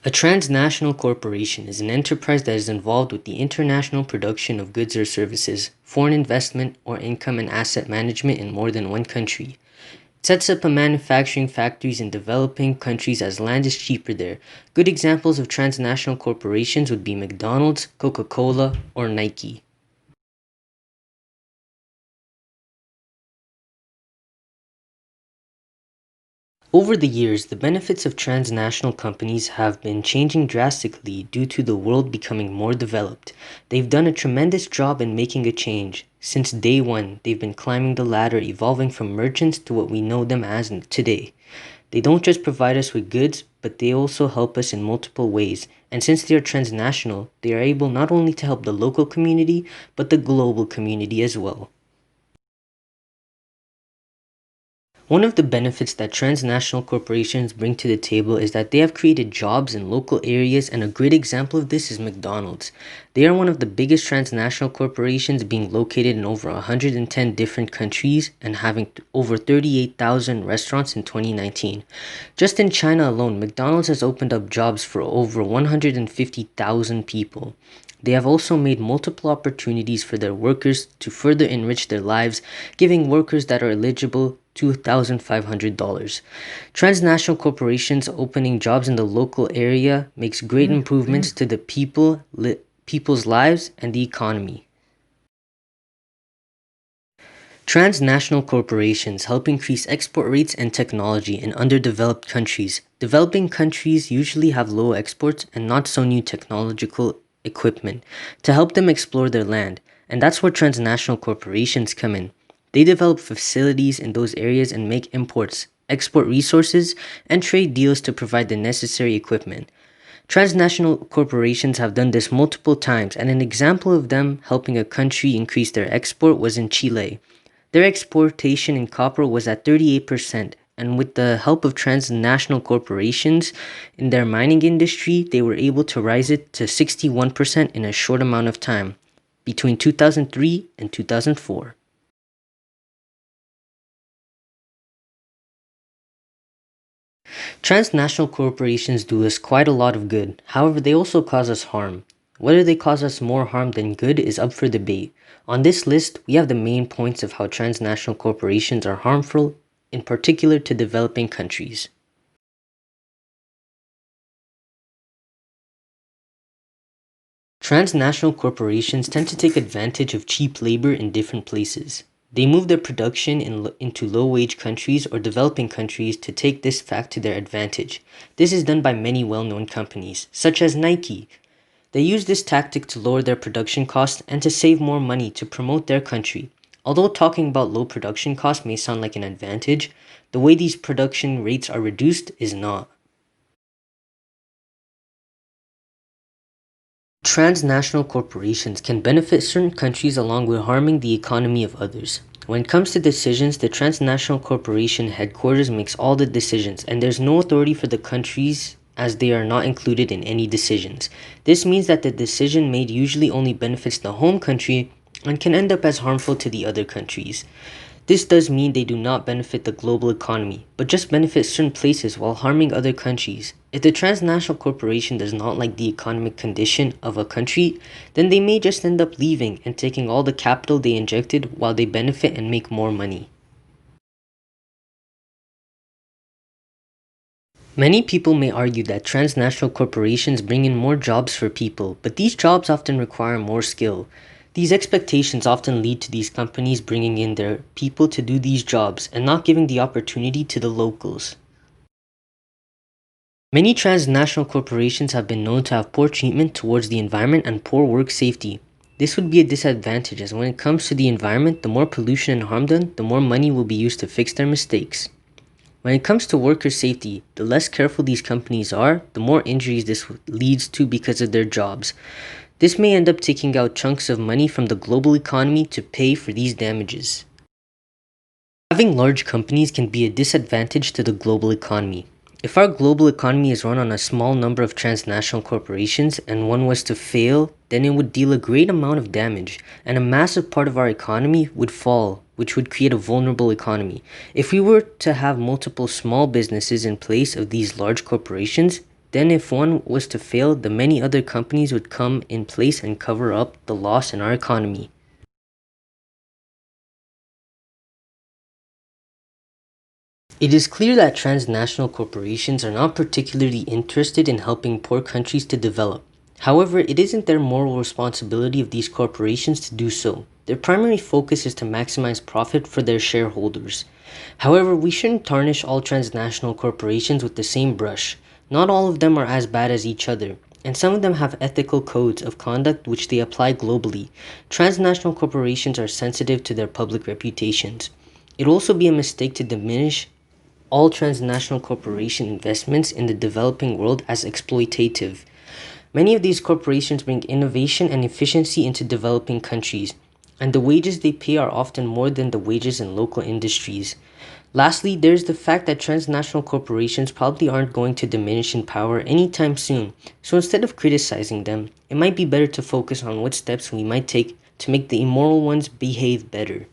A transnational corporation is an enterprise that is involved with the international production of goods or services, foreign investment, or income and asset management in more than one country. It sets up manufacturing factories in developing countries as land is cheaper there. Good examples of transnational corporations would be McDonald's, Coca-Cola, or Nike. Over the years, the benefits of transnational companies have been changing drastically due to the world becoming more developed. They've done a tremendous job in making a change. Since day one, they've been climbing the ladder, evolving from merchants to what we know them as today. They don't just provide us with goods, but they also help us in multiple ways. And since they are transnational, they are able not only to help the local community, but the global community as well. One of the benefits that transnational corporations bring to the table is that they have created jobs in local areas, and a great example of this is McDonald's. They are one of the biggest transnational corporations, being located in over 110 different countries and having over 38,000 restaurants in 2019. Just in China alone, McDonald's has opened up jobs for over 150,000 people. They have also made multiple opportunities for their workers to further enrich their lives, giving workers that are eligible $2,500. Transnational corporations opening jobs in the local area makes great improvements to the people's lives and the economy. Transnational corporations help increase export rates and technology in underdeveloped countries. Developing countries usually have low exports and not so new technological equipment to help them explore their land, and that's where transnational corporations come in. They develop facilities in those areas and make imports, export resources, and trade deals to provide the necessary equipment. Transnational corporations have done this multiple times, and an example of them helping a country increase their export was in Chile. Their exportation in copper was at 38%, and with the help of transnational corporations in their mining industry, they were able to rise it to 61% in a short amount of time, between 2003 and 2004. Transnational corporations do us quite a lot of good. However, they also cause us harm. Whether they cause us more harm than good is up for debate. On this list, we have the main points of how transnational corporations are harmful, in particular to developing countries. Transnational corporations tend to take advantage of cheap labor in different places. They move their production into low-wage countries or developing countries to take this fact to their advantage. This is done by many well-known companies, such as Nike. They use this tactic to lower their production costs and to save more money to promote their country. Although talking about low production costs may sound like an advantage, the way these production rates are reduced is not. Transnational corporations can benefit certain countries along with harming the economy of others. When it comes to decisions, the transnational corporation headquarters makes all the decisions, and there's no authority for the countries as they are not included in any decisions. This means that the decision made usually only benefits the home country and can end up as harmful to the other countries. This does mean they do not benefit the global economy, but just benefit certain places while harming other countries. If the transnational corporation does not like the economic condition of a country, then they may just end up leaving and taking all the capital they injected while they benefit and make more money. Many people may argue that transnational corporations bring in more jobs for people, but these jobs often require more skill. These expectations often lead to these companies bringing in their people to do these jobs and not giving the opportunity to the locals. Many transnational corporations have been known to have poor treatment towards the environment and poor work safety. This would be a disadvantage, as when it comes to the environment, the more pollution and harm done, the more money will be used to fix their mistakes. When it comes to worker safety, the less careful these companies are, the more injuries this leads to because of their jobs. This may end up taking out chunks of money from the global economy to pay for these damages. Having large companies can be a disadvantage to the global economy. If our global economy is run on a small number of transnational corporations and one was to fail, then it would deal a great amount of damage, and a massive part of our economy would fall, which would create a vulnerable economy. If we were to have multiple small businesses in place of these large corporations, Then if one was to fail, the many other companies would come in place and cover up the loss in our economy. It is clear that transnational corporations are not particularly interested in helping poor countries to develop. However, it isn't their moral responsibility of these corporations to do so. Their primary focus is to maximize profit for their shareholders. However, we shouldn't tarnish all transnational corporations with the same brush. Not all of them are as bad as each other, and some of them have ethical codes of conduct which they apply globally. Transnational corporations are sensitive to their public reputations. It would also be a mistake to diminish all transnational corporation investments in the developing world as exploitative. Many of these corporations bring innovation and efficiency into developing countries, and the wages they pay are often more than the wages in local industries. Lastly, there's the fact that transnational corporations probably aren't going to diminish in power anytime soon, so instead of criticizing them, it might be better to focus on what steps we might take to make the immoral ones behave better.